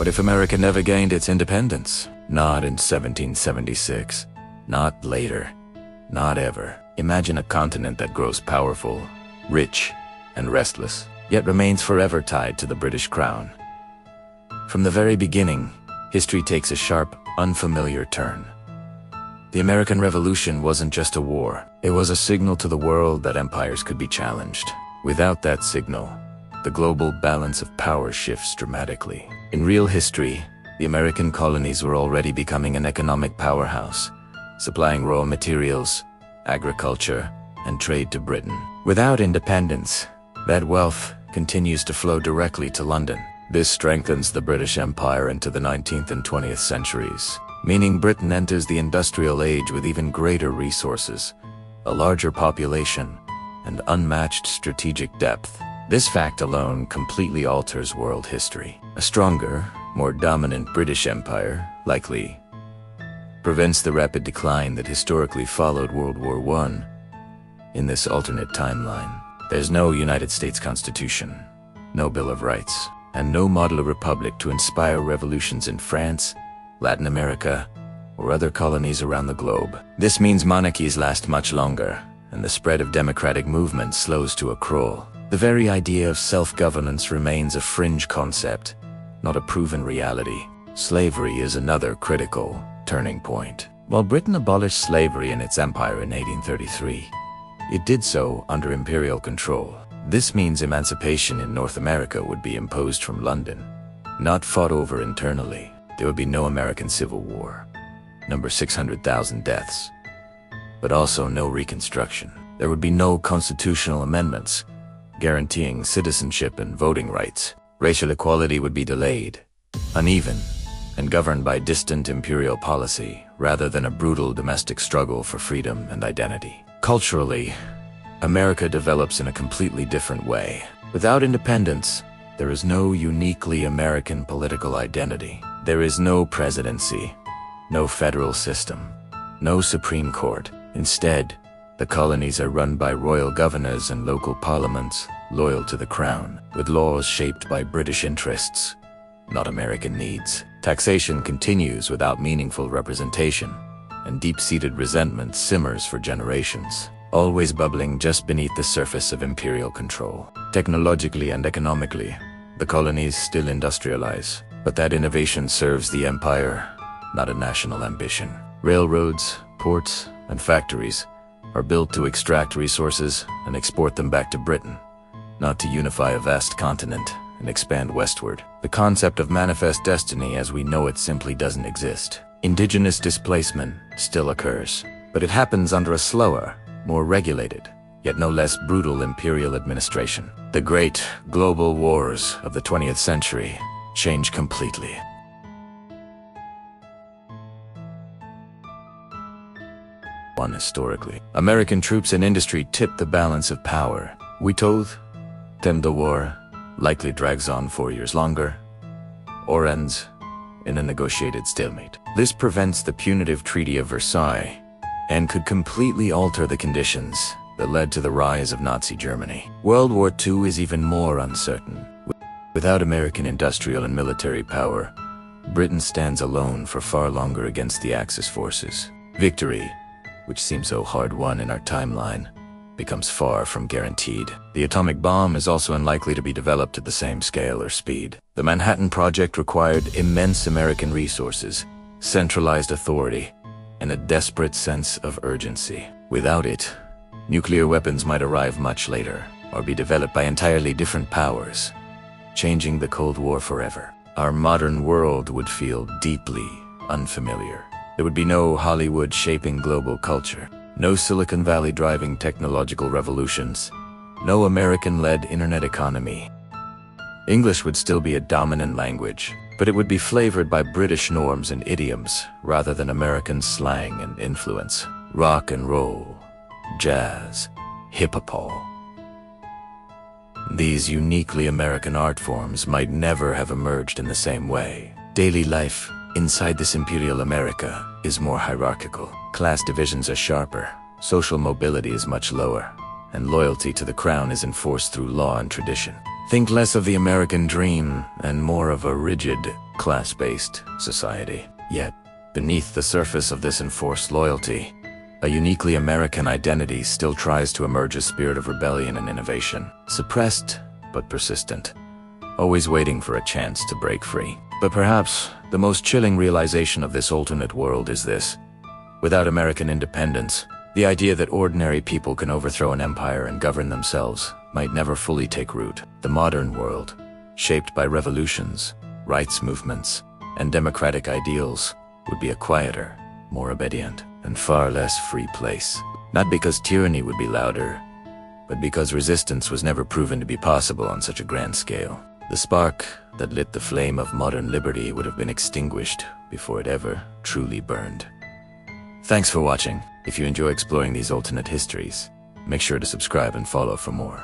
What if America never gained its independence? Not in 1776. Not later. Not ever. Imagine a continent that grows powerful, rich, and restless, yet remains forever tied to the British crown. From the very beginning, history takes a sharp, unfamiliar turn. The American Revolution wasn't just a war. It was a signal to the world that empires could be challenged. Without that signal, the global balance of power shifts dramatically. In real history, the American colonies were already becoming an economic powerhouse, supplying raw materials, agriculture, and trade to Britain. Without independence, that wealth continues to flow directly to London. This strengthens the British Empire into the 19th and 20th centuries, meaning Britain enters the industrial age with even greater resources, a larger population, and unmatched strategic depth. This fact alone completely alters world history. A stronger, more dominant British Empire, likely, prevents the rapid decline that historically followed World War I. In this alternate timeline, there's no United States Constitution, no Bill of Rights, and no model of republic to inspire revolutions in France, Latin America, or other colonies around the globe. This means monarchies last much longer, and the spread of democratic movements slows to a crawl. The very idea of self-governance remains a fringe concept, not a proven reality. Slavery is another critical turning point. While Britain abolished slavery in its empire in 1833, it did so under imperial control. This means emancipation in North America would be imposed from London, not fought over internally. There would be no American Civil War, number 600,000 deaths, but also no Reconstruction. There would be no constitutional amendments guaranteeing citizenship and voting rights. Racial equality would be delayed, uneven, and governed by distant imperial policy rather than a brutal domestic struggle for freedom and identity. Culturally, America develops in a completely different way. Without independence, there is no uniquely American political identity. There is no presidency, no federal system, no Supreme Court. Instead, the colonies are run by royal governors and local parliaments loyal to the crown, with laws shaped by British interests, not American needs. Taxation continues without meaningful representation, and deep-seated resentment simmers for generations, always bubbling just beneath the surface of imperial control. Technologically and economically, the colonies still industrialize, but that innovation serves the empire, not a national ambition. Railroads, ports, and factories are built to extract resources and export them back to Britain, not to unify a vast continent and expand westward. The concept of manifest destiny as we know it simply doesn't exist. Indigenous displacement still occurs, but it happens under a slower, more regulated, yet no less brutal imperial administration. The great global wars of the 20th century change completely. Historically, American troops and industry tip the balance of power. We told them the war likely drags on 4 years longer, or ends in a negotiated stalemate. This prevents the punitive Treaty of Versailles and could completely alter the conditions that led to the rise of Nazi Germany. World War II is even more uncertain. Without American industrial and military power, Britain stands alone for far longer against the Axis forces. Victory, which seems so hard-won in our timeline, becomes far from guaranteed. The atomic bomb is also unlikely to be developed at the same scale or speed. The Manhattan Project required immense American resources, centralized authority, and a desperate sense of urgency. Without it, nuclear weapons might arrive much later, or be developed by entirely different powers, changing the Cold War forever. Our modern world would feel deeply unfamiliar. There would be no Hollywood shaping global culture, no Silicon Valley driving technological revolutions, no American-led internet economy. English would still be a dominant language, but it would be flavored by British norms and idioms rather than American slang and influence. Rock and roll, jazz, hip-hop. These uniquely American art forms might never have emerged in the same way. Daily life inside this imperial America is more hierarchical. Class divisions are sharper, social mobility is much lower, and loyalty to the crown is enforced through law and tradition. Think less of the American dream and more of a rigid, class-based society. Yet, beneath the surface of this enforced loyalty, a uniquely American identity still tries to emerge, a spirit of rebellion and innovation, suppressed but persistent, always waiting for a chance to break free. But perhaps the most chilling realization of this alternate world is this: without American independence, the idea that ordinary people can overthrow an empire and govern themselves might never fully take root. The modern world, shaped by revolutions, rights movements, and democratic ideals, would be a quieter, more obedient, and far less free place. Not because tyranny would be louder, but because resistance was never proven to be possible on such a grand scale. The spark that lit the flame of modern liberty would have been extinguished before it ever truly burned. Thanks for watching. If you enjoy exploring these alternate histories, make sure to subscribe and follow for more.